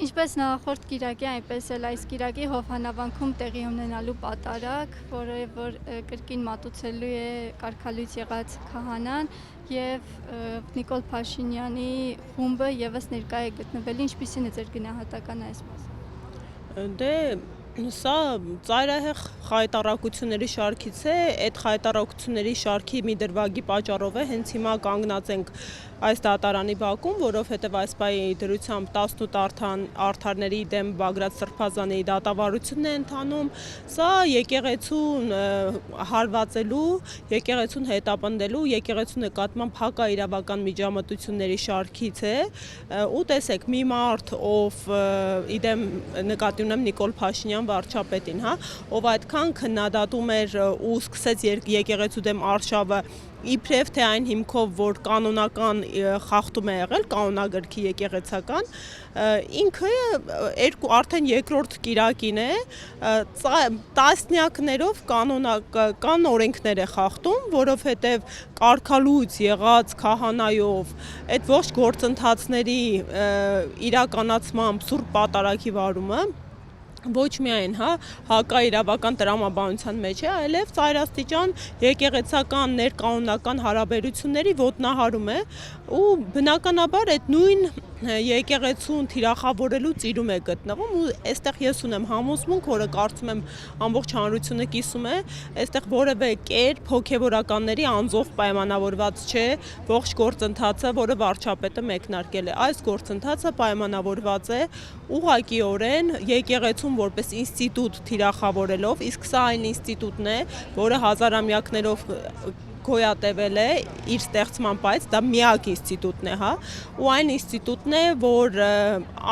Ինչպես նախորդ կիրակի, այնպես էլ այս կիրակի Հովհանավանքում տեղի ունենալու պատարագ, որը որ կրկին մատուցելու է կարգալույծ եղած քահանան եւ Նիկոլ Փաշինյանի խումբը եւս ներկա է գտնվել, ինչպիսին է ձեր գնահատականը այս մասին։ Դե սա ծայրահեղ խայտառակությունների շարքից է, այդ խայտառակությունների շարքի մի դրվագի պատճառով է հենց հիմա կանգնած ենք այս դատարանի բակում, որովհետև այս պահի դրությամբ 18 արդարների դեմ Բագրատ Սրբազանի դատավարությունն է ընթանում։ Սա եկեղեցուն հարվածելու, եկեղեցուն հետապնդելու, եկեղեցու նկատմամբ հակաիրավական միջամտությունների շարքից է։ Ու տեսեք, մի մարդ, ով իդեմ նկատի ունեմ Նիկոլ Փաշինյան վարչապետին, ով այդքան քննադատում էր ու սկսեց եկեղեցու դեմ արշավը իբրև թե այն հիմքով, որ կանոնական խախտում է եղել կանոնագրքի եկեղեցական, ինքը արդեն երկրորդ կիրակին է, տասնյակներով կանոնական օրենքներ է խախտում, որովհետև կարգալույծ եղած քահանայով այդ ողջ գործընթացների իրականացմամբ սուրբ պատարագի վարումը ոչ միայն հակաիրավական տրամաբանության մեջ է, այլև ծայրաստիճան եկեղեցական ներկանոնական հարաբերությունների ոտնահարում է ու բնականաբար այդ նույն եկեղեցուն թիրախավորելու ծիրում է գտնվում ու այստեղ ես ունեմ համոզմունք, որը կարծում եմ ամբողջ հանրությունը կիսում է, այստեղ որևէ կերպ հոգևորականների անձով պայմանավորված չէ ողջ գործընթացը, որը վարչապետը մեկնարկել է։ Այս գործընթացը պայմանավորված է ուղղակիորեն եկեղեցուն որպես ինստիտուտ թիրախավորելով, իսկ սա այն ինստիտուտն է, որը հազարամյակներով գոյատևել է իր ստեղծման պայծ, դա միակ ինստիտուտն է, ու այն ինստիտուտն է, որ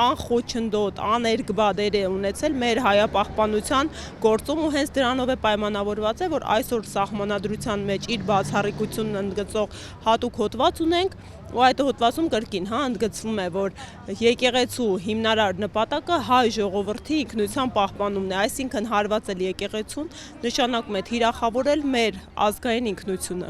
անխոչնդոտ, աներկբա դեր է ունեցել մեր հայապահպանության գործում ու հենց դրանով է պայմանավորված է, որ այսօր սահմանադրության մեջ իր բացառիկությունն ընդգծող հատուկ հոդված ունենք, ու այդ հոդվածում կրկին ընդգծվում է, որ եկեղեցու հիմնարար նպատակը հայ ժողովրդի ինքնության պահպանումն է, այսինքն հարվածել եկեղեցուն նշանակում է թիրախավորել մեր ազգային ինքնությունը։